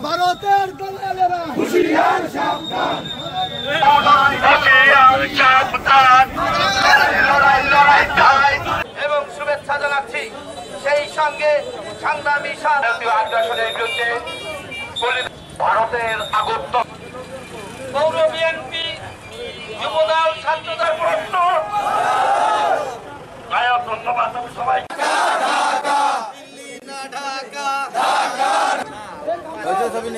ভারতের দলালেরা হুঁশিয়ার সাবধান, এবং শুভেচ্ছা জানাচ্ছি সেই সঙ্গে সংগ্রামী আগ্রাসনের বিরুদ্ধে ভারতের আগত পৌর বিএনপি যুবদল ছাত্রদল প্রশ্ন। ধন্যবাদ সবাই। ছবি